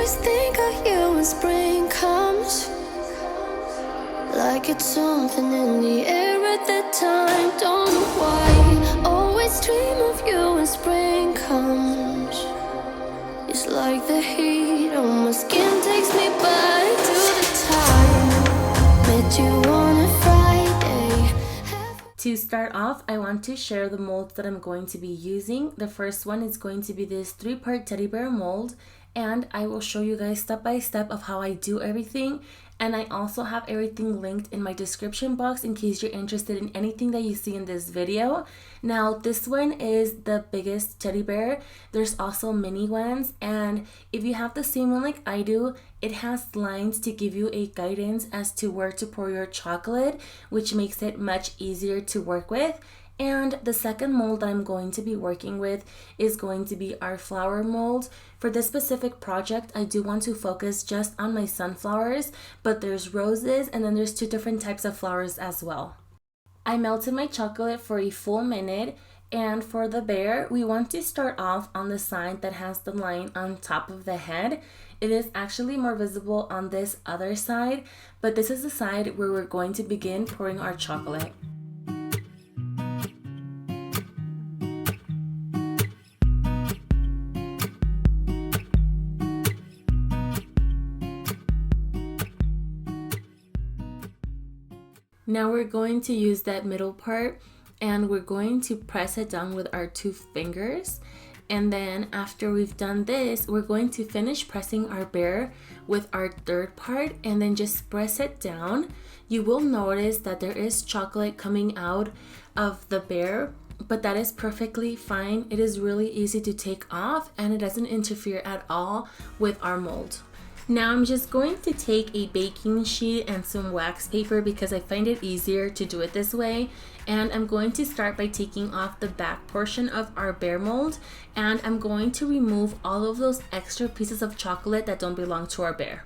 always think of you when spring comes, like it's something in the air at that time. Don't know why, always dream of you when spring comes. It's like the heat on my skin takes me back to the time met you on a Friday. To start off, I want to share the molds that I'm going to be using. The first one is going to be this 3-part teddy bear mold, and I will show you guys step by step of how I do everything. And I also have everything linked in my description box in case you're interested in anything that you see in this video. Now, this one is the biggest teddy bear. There's also mini ones, and if you have the same one like I do, it has lines to give you a guidance as to where to pour your chocolate, which makes it much easier to work with. And the second mold that I'm going to be working with is going to be our flower mold. For this specific project, I do want to focus just on my sunflowers, but there's roses and then there's 2 different types of flowers as well. I melted my chocolate for a full minute, and for the bear, we want to start off on the side that has the line on top of the head. It is actually more visible on this other side, but this is the side where we're going to begin pouring our chocolate. Now we're going to use that middle part and we're going to press it down with our 2 fingers. And then after we've done this, we're going to finish pressing our bear with our 3rd part and then just press it down. You will notice that there is chocolate coming out of the bear, but that is perfectly fine. It is really easy to take off and it doesn't interfere at all with our mold. Now I'm just going to take a baking sheet and some wax paper because I find it easier to do it this way. And I'm going to start by taking off the back portion of our bear mold, and I'm going to remove all of those extra pieces of chocolate that don't belong to our bear.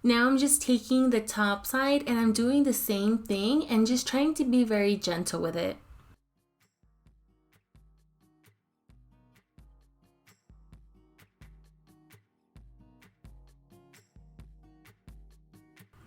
Now I'm just taking the top side and I'm doing the same thing and just trying to be very gentle with it.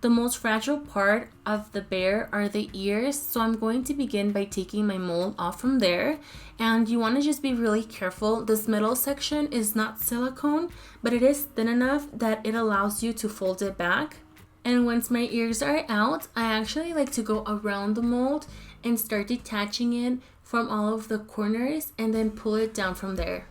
The most fragile part of the bear are the ears, so I'm going to begin by taking my mold off from there. And you want to just be really careful. This middle section is not silicone, but it is thin enough that it allows you to fold it back. And once my ears are out, I actually like to go around the mold and start detaching it from all of the corners and then pull it down from there.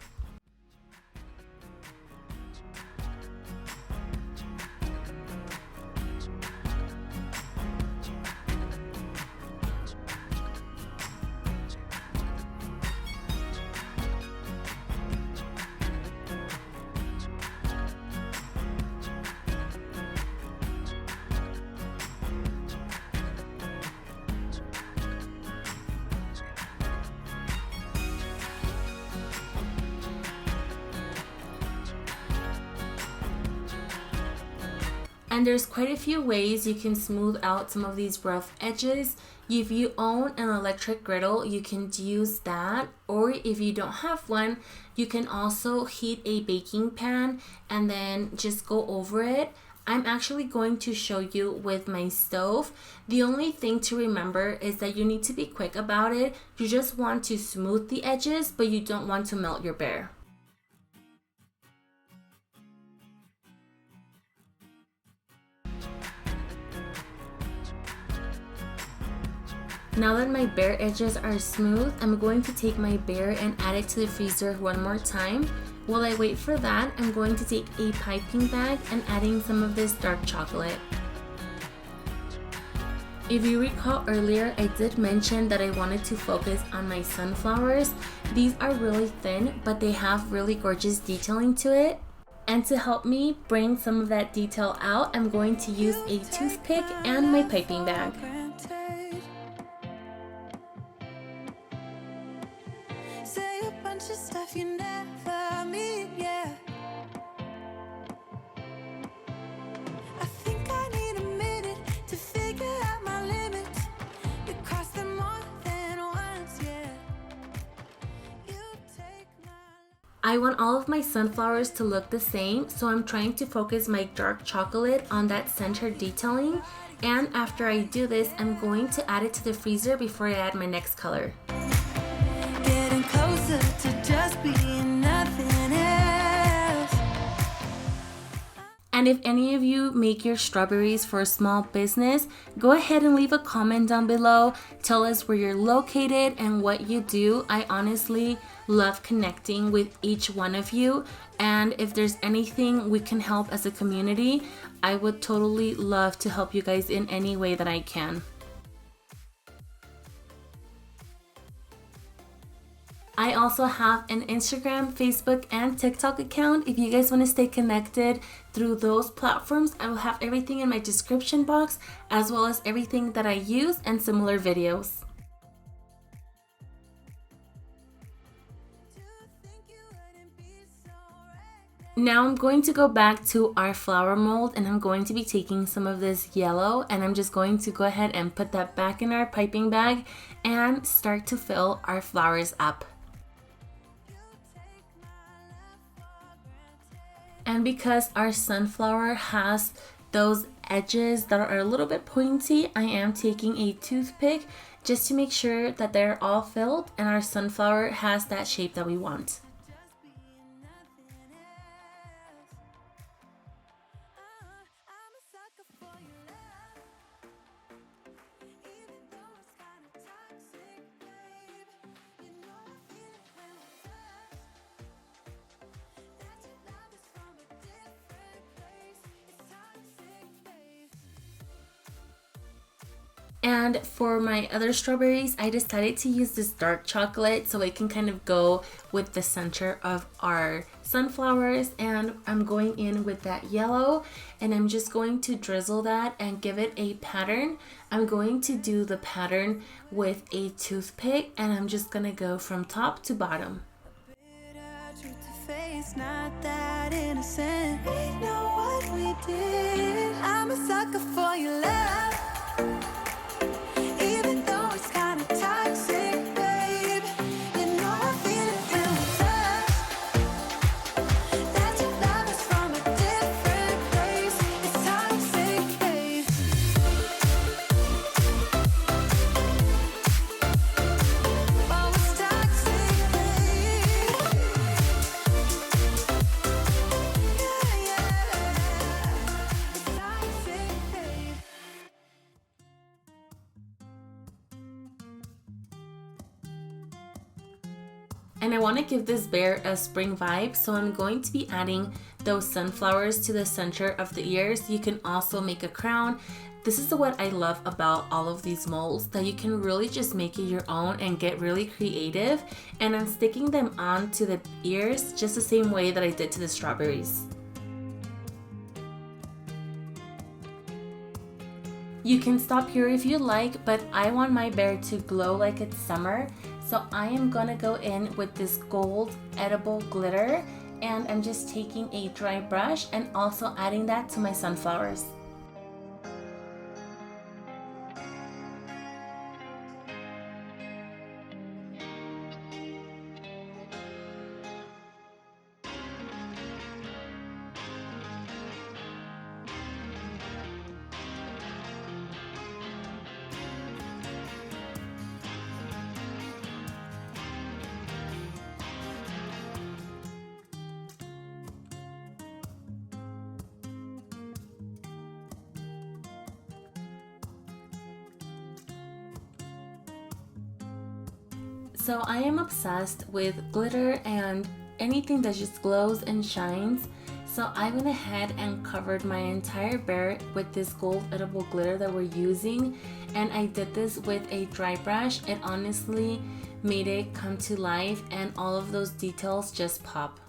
And there's quite a few ways you can smooth out some of these rough edges. If you own an electric griddle, you can use that, or if you don't have one, you can also heat a baking pan and then just go over it. I'm actually going to show you with my stove. The only thing to remember is that you need to be quick about it. You just want to smooth the edges, but you don't want to melt your bear. Now that my bear edges are smooth, I'm going to take my bear and add it to the freezer one more time. While I wait for that, I'm going to take a piping bag and adding some of this dark chocolate. If you recall earlier, I did mention that I wanted to focus on my sunflowers. These are really thin, but they have really gorgeous detailing to it. And to help me bring some of that detail out, I'm going to use a toothpick and my piping bag. I want all of my sunflowers to look the same, so I'm trying to focus my dark chocolate on that center detailing. And after I do this, I'm going to add it to the freezer before I add my next color. Getting closer to just being nothing else. And if any of you make your strawberries for a small business, go ahead and leave a comment down below. Tell us where you're located and what you do. I honestly love connecting with each one of you. And if there's anything we can help as a community, I would totally love to help you guys in any way that I can. I also have an Instagram, Facebook, and TikTok account. If you guys want to stay connected through those platforms, I will have everything in my description box, as well as everything that I use and similar videos. Now I'm going to go back to our flower mold, and I'm going to be taking some of this yellow, and I'm just going to go ahead and put that back in our piping bag and start to fill our flowers up. And because our sunflower has those edges that are a little bit pointy, I am taking a toothpick just to make sure that they're all filled and our sunflower has that shape that we want. And for my other strawberries, I decided to use this dark chocolate so it can kind of go with the center of our sunflowers. And I'm going in with that yellow, and I'm just going to drizzle that and give it a pattern. I'm going to do the pattern with a toothpick, and I'm just gonna go from top to bottom. Not that innocent. We know what we did. I'm a sucker for your love. Even though it's kind of toxic, babe. You know I feel it when we touch. That your love is from a different place. It's toxic, babe. Oh, it's toxic, babe. And I want to give this bear a spring vibe, so I'm going to be adding those sunflowers to the center of the ears. You can also make a crown. This is what I love about all of these molds, that you can really just make it your own and get really creative. And I'm sticking them on to the ears just the same way that I did to the strawberries. You can stop here if you like, but I want my bear to glow like it's summer. So I am gonna go in with this gold edible glitter, and I'm just taking a dry brush and also adding that to my sunflowers. So I am obsessed with glitter and anything that just glows and shines. So I went ahead and covered my entire bear with this gold edible glitter that we're using. And I did this with a dry brush. It honestly made it come to life, and all of those details just pop.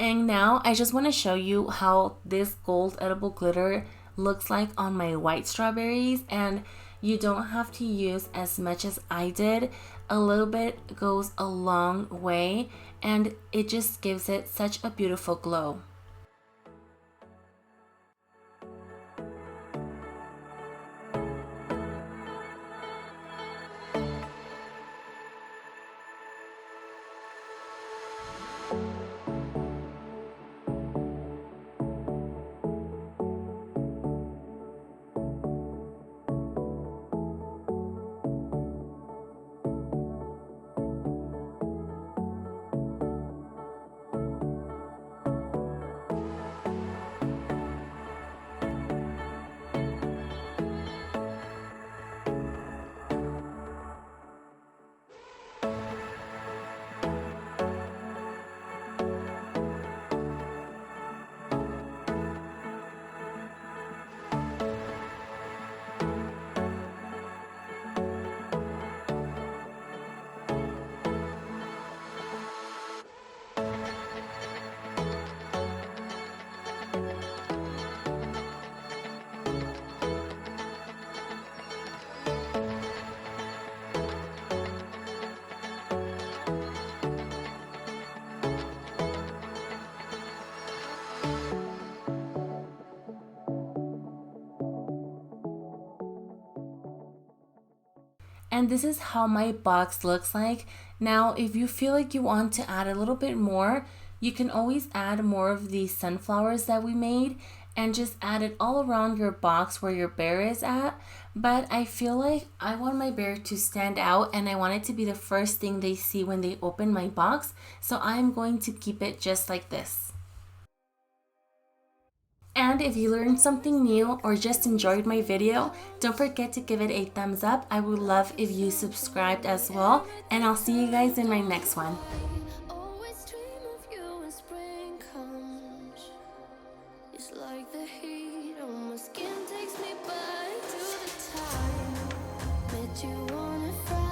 And now I just want to show you how this gold edible glitter looks like on my white strawberries, and you don't have to use as much as I did. A little bit goes a long way, and it just gives it such a beautiful glow. And this is how my box looks like. Now, if you feel like you want to add a little bit more, you can always add more of these sunflowers that we made and just add it all around your box where your bear is at. But I feel like I want my bear to stand out, and I want it to be the first thing they see when they open my box. So I'm going to keep it just like this. And if you learned something new or just enjoyed my video, don't forget to give it a thumbs up. I would love if you subscribed as well, and I'll see you guys in my next one. Always dream of you when spring comes. It's like the heat on my skin takes me back to the time met you on a Friday.